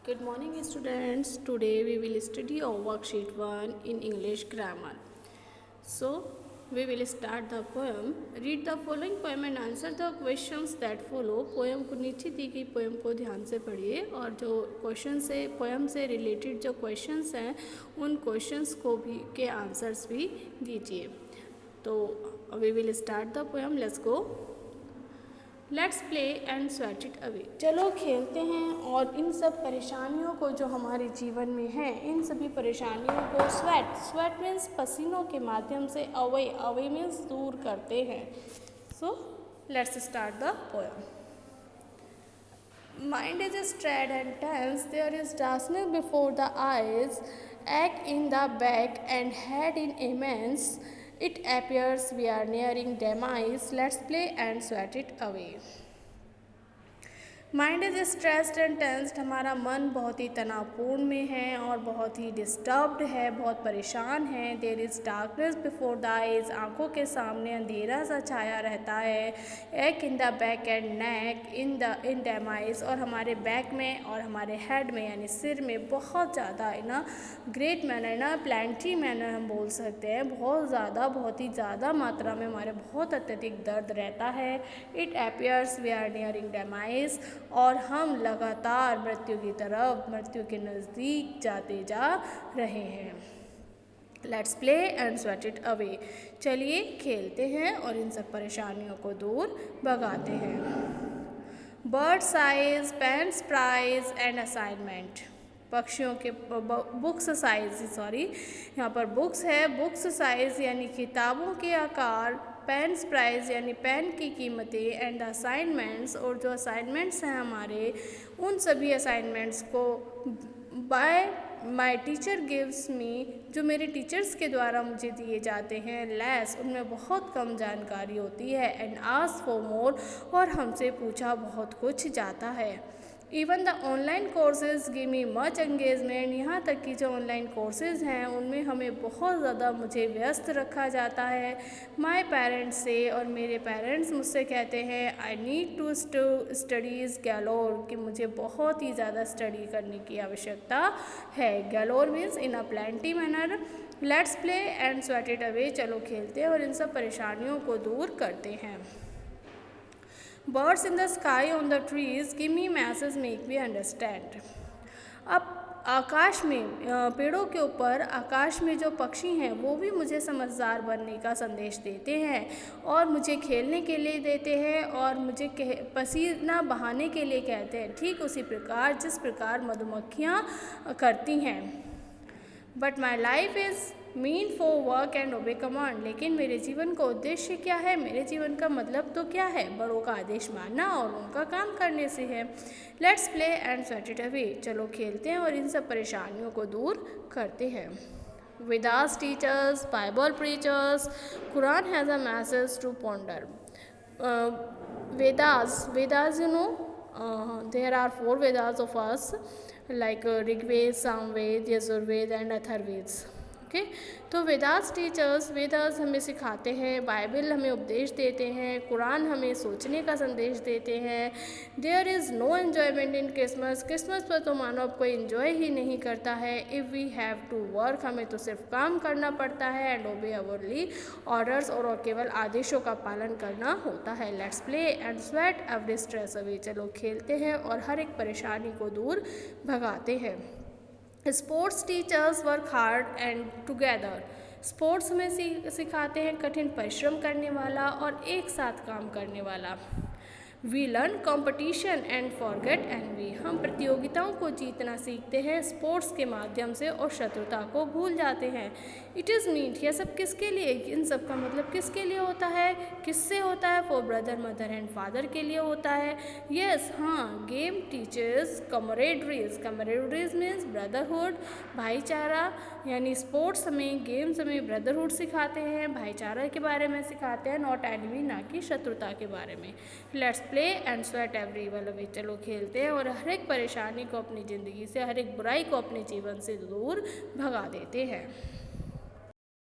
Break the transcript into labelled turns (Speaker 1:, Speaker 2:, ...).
Speaker 1: Good morning students. Today we will study our worksheet 1 in English grammar. So we will start the poem. Read the following poem and answer the questions that follow. Poem को नीचे दी गई poem को ध्यान से पढ़िए और जो question से पोएम से रिलेटेड जो क्वेश्चंस हैं उन क्वेश्चंस को भी के आंसर्स भी दीजिए. तो we will start the poem. Let's go. Let's play and sweat it away. चलो खेलते हैं और इन सब परेशानियों को जो हमारे जीवन में है इन सभी परेशानियों को स्वेट मीन्स पसीनों के माध्यम से अवे मीन्स दूर करते हैं. So let's start the poem. Mind is straight and tense, there is darkness before the eyes, ache in the back and head in immense. It appears we are nearing demise. Let's play and sweat it away. Mind is stressed and tensed. हमारा मन बहुत ही तनावपूर्ण में है और बहुत ही disturbed है, बहुत परेशान है. There is darkness before the eyes. आँखों के सामने अंधेरा सा छाया रहता है. Ache in the back and neck in demise. और हमारे बैक में और हमारे हेड में यानी सिर में बहुत ज़्यादा ना ग्रेट मैनर ना प्लेंटी मैनर हम बोल सकते हैं. बहुत ही ज़्यादा मात्रा में हमारे बहुत अत्यधिक दर्द रहता है. It appears we are nearing demise. और हम लगातार मृत्यु के नज़दीक जाते जा रहे हैं. Let's play and sweat it away. चलिए खेलते हैं और इन सब परेशानियों को दूर भगाते हैं. Bird size, pens prize and assignment. पक्षियों के बुक्स साइज यहाँ पर बुक्स है. बुक्स साइज यानी किताबों के आकार, पेन्स प्राइस यानी पेन की कीमतें एंड असाइनमेंट्स. और जो असाइनमेंट्स हैं हमारे उन सभी असाइनमेंट्स को bye my teacher gives me जो मेरे टीचर्स के द्वारा मुझे दिए जाते हैं. लेस उनमें बहुत कम जानकारी होती है. एंड आस्क फॉर मोर और हमसे पूछा बहुत कुछ जाता है. Even the online courses give me much engagement. यहाँ तक कि जो ऑनलाइन कोर्सेज हैं उनमें हमें बहुत ज़्यादा मुझे व्यस्त रखा जाता है. माई पेरेंट्स से और मेरे पेरेंट्स मुझसे कहते हैं I need to studies galore कि मुझे बहुत ही ज़्यादा स्टडी करने की आवश्यकता है. Galore means in a plenty manner. Let's play and sweat it away. चलो खेलते हैं और इन सब परेशानियों को दूर करते हैं. Birds in the sky on the trees give me messages make me understand. अब आकाश में पेड़ों के ऊपर आकाश में जो पक्षी हैं वो भी मुझे समझदार बनने का संदेश देते हैं और मुझे खेलने के लिए देते हैं और मुझे पसीना बहाने के लिए कहते हैं. ठीक उसी प्रकार जिस प्रकार मधुमक्खियाँ करती हैं. But my life is mean for work and ओबे कमांड. लेकिन मेरे जीवन का उद्देश्य क्या है? मेरे जीवन का मतलब तो क्या है? बड़ों का आदेश मानना और उनका काम करने से है. Let's play and sweat it away. चलो खेलते हैं और इन सब परेशानियों को दूर करते हैं. Vedas teachers, Bible preachers, Quran has a message to ponder. Vedas you know there are 4 Vedas of us like Rigved, Samved, Yajurved and Atharved. Okay. तो वेदास टीचर्स वेदास हमें सिखाते हैं, बाइबल हमें उपदेश देते हैं, कुरान हमें सोचने का संदेश देते हैं. There is no enjoyment in Christmas. Christmas पर तो मानो अब कोई इन्जॉय ही नहीं करता है. If we have to work हमें तो सिर्फ काम करना पड़ता है. एंड ओबे अवरली ऑर्डर्स और केवल आदेशों का पालन करना होता है. Let's play and sweat every stress away. चलो खेलते हैं और हर एक परेशानी को दूर भगाते हैं. Sports teachers work hard and together. Sports हमें सिखाते हैं कठिन परिश्रम करने वाला और एक साथ काम करने वाला. We learn competition and forget envy. हम प्रतियोगिताओं को जीतना सीखते हैं स्पोर्ट्स के माध्यम से और शत्रुता को भूल जाते हैं. इट इज़ मीट यह सब किसके लिए? इन सब का मतलब किसके लिए होता है? किससे होता है? For brother mother and father के लिए होता है. यस हाँ. Game teachers camaraderie. Camaraderie means brotherhood, भाईचारा. यानी स्पोर्ट्स हमें गेम्स हमें ब्रदरहुड सिखाते हैं, भाईचारा के बारे में सिखाते हैं, नॉट एनिमी ना कि शत्रुता के बारे में. Let's play and sweat every away. चलो खेलते हैं और हर एक परेशानी को अपनी ज़िंदगी से हर एक बुराई को अपने जीवन से दूर भगा देते हैं.